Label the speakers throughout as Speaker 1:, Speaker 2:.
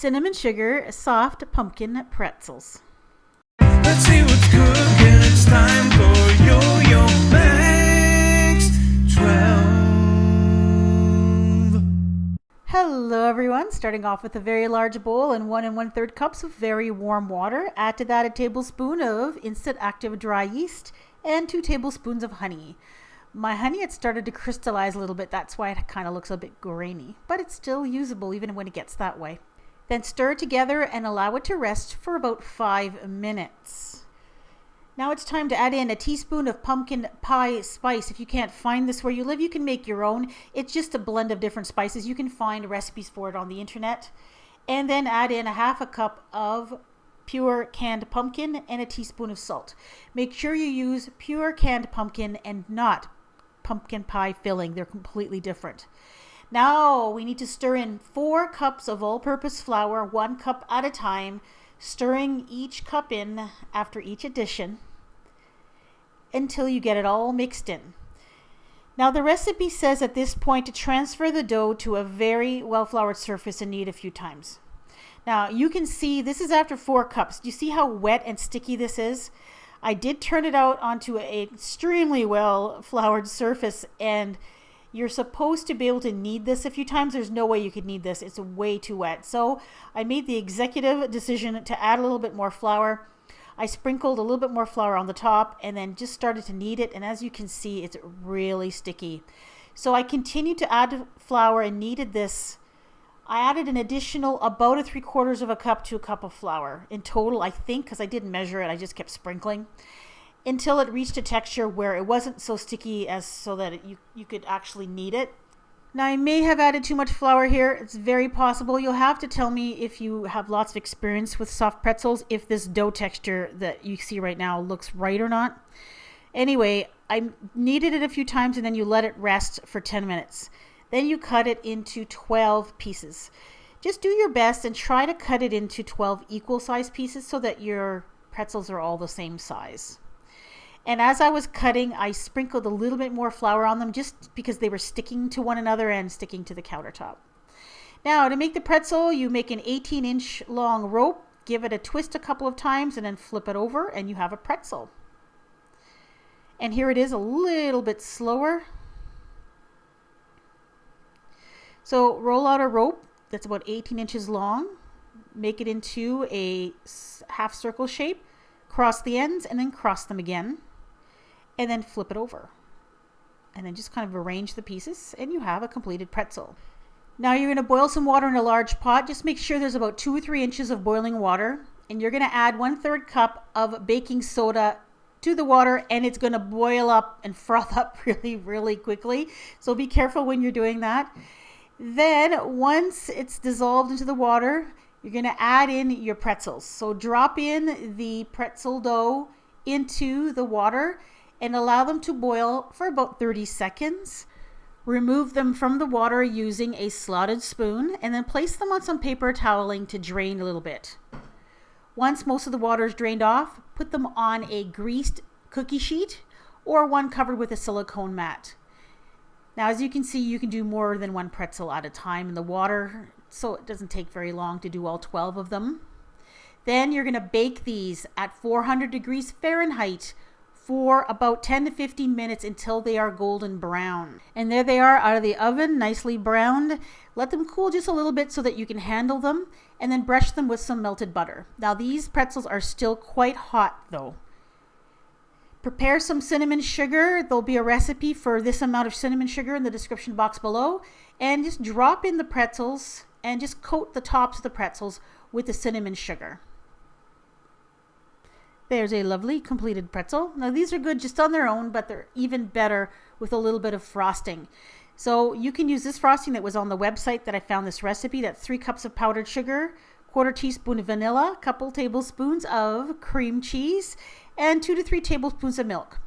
Speaker 1: cinnamon sugar soft pumpkin pretzels.
Speaker 2: Let's see what's cooking. It's time for yoyomax12.
Speaker 1: Hello everyone, starting off with a very large bowl and 1 1/3 cups of very warm water. Add to that a tablespoon of instant active dry yeast and 2 tablespoons of honey. My honey had started to crystallize a little bit, that's why it kind of looks a bit grainy, but it's still usable even when it gets that way. Then stir it together and allow it to rest for about 5 minutes. Now it's time to add in a teaspoon of pumpkin pie spice. If you can't find this where you live, you can make your own. It's just a blend of different spices. You can find recipes for it on the internet. And then add in a half a cup of pure canned pumpkin and a teaspoon of salt. Make sure you use pure canned pumpkin and not pumpkin pie filling. They're completely different. Now we need to stir in 4 cups of all-purpose flour, 1 cup at a time, stirring each cup in after each addition until you get it all mixed in. Now the recipe says at this point to transfer the dough to a very well-floured surface and knead a few times. Now you can see this is after 4 cups. Do you see how wet and sticky this is? I did turn it out onto an extremely well-floured surface, and you're supposed to be able to knead this a few times. There's no way you could knead this. It's way too wet. So I made the executive decision to add a little bit more flour. I sprinkled a little bit more flour on the top and then just started to knead it. And as you can see, it's really sticky. So I continued to add flour and kneaded this. I added an additional about a 3/4 of a cup to a cup of flour in total, I think, because I didn't measure it. I just kept sprinkling until it reached a texture where it wasn't so sticky as so that you could actually knead it. Now I may have added too much flour here. It's very possible. You'll have to tell me if you have lots of experience with soft pretzels, if this dough texture that you see right now looks right or not. Anyway, I kneaded it a few times and then you let it rest for 10 minutes. Then you cut it into 12 pieces. Just do your best and try to cut it into 12 equal sized pieces so that your pretzels are all the same size. And as I was cutting, I sprinkled a little bit more flour on them just because they were sticking to one another and sticking to the countertop. Now to make the pretzel, you make an 18-inch long rope, give it a twist a couple of times and then flip it over and you have a pretzel. And here it is a little bit slower. So roll out a rope that's about 18 inches long, make it into a half circle shape, cross the ends and then cross them again, and then flip it over. And then just kind of arrange the pieces and you have a completed pretzel. Now you're going to boil some water in a large pot. Just make sure there's about 2 or 3 inches of boiling water, and you're going to add 1/3 cup of baking soda to the water, and it's going to boil up and froth up really, really quickly. So be careful when you're doing that. Then once it's dissolved into the water, you're going to add in your pretzels. So drop in the pretzel dough into the water and allow them to boil for about 30 seconds. Remove them from the water using a slotted spoon and then place them on some paper toweling to drain a little bit. Once most of the water is drained off, put them on a greased cookie sheet or one covered with a silicone mat. Now, as you can see, you can do more than 1 pretzel at a time in the water, so it doesn't take very long to do all 12 of them. Then you're going to bake these at 400 degrees Fahrenheit for about 10 to 15 minutes until they are golden brown. And there they are out of the oven, nicely browned. Let them cool just a little bit so that you can handle them, and then brush them with some melted butter. Now, these pretzels are still quite hot though. Prepare some cinnamon sugar. There'll be a recipe for this amount of cinnamon sugar in the description box below. And just drop in the pretzels and just coat the tops of the pretzels with the cinnamon sugar. There's a lovely completed pretzel. Now these are good just on their own, but they're even better with a little bit of frosting. So you can use this frosting that was on the website that I found this recipe. That's 3 cups of powdered sugar, 1/4 teaspoon of vanilla, a couple tablespoons of cream cheese, and 2 to 3 tablespoons of milk.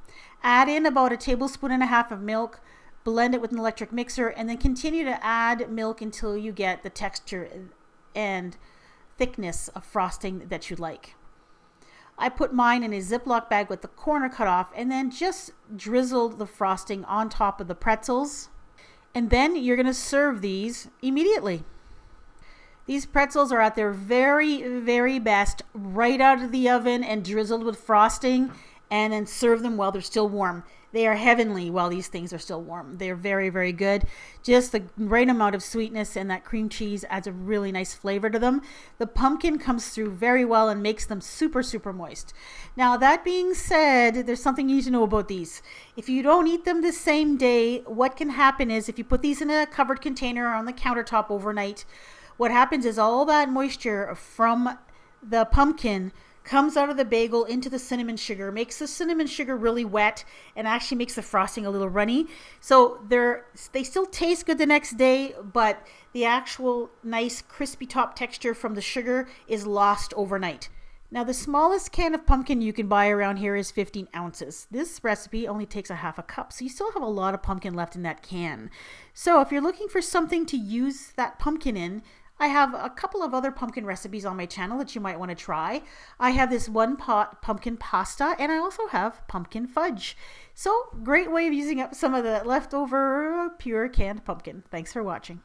Speaker 1: Add in about 1.5 tablespoons of milk, blend it with an electric mixer, and then continue to add milk until you get the texture and thickness of frosting that you like. I put mine in a Ziploc bag with the corner cut off and then just drizzled the frosting on top of the pretzels. And then you're going to serve these immediately. These pretzels are at their very, very best right out of the oven and drizzled with frosting, and then serve them while they're still warm. They are heavenly while these things are still warm. They're very, very good. Just the right amount of sweetness, and that cream cheese adds a really nice flavor to them. The pumpkin comes through very well and makes them super, super moist. Now, that being said, there's something you need to know about these. If you don't eat them the same day, what can happen is if you put these in a covered container on the countertop overnight, what happens is all that moisture from the pumpkin comes out of the bagel into the cinnamon sugar, makes the cinnamon sugar really wet, and actually makes the frosting a little runny. So they still taste good the next day, but the actual nice crispy top texture from the sugar is lost overnight. Now, the smallest can of pumpkin you can buy around here is 15 ounces. This recipe only takes a half a cup, so you still have a lot of pumpkin left in that can. So if you're looking for something to use that pumpkin in, I have a couple of other pumpkin recipes on my channel that you might want to try. I have this one pot pumpkin pasta, and I also have pumpkin fudge. So, great way of using up some of the leftover pure canned pumpkin. Thanks for watching.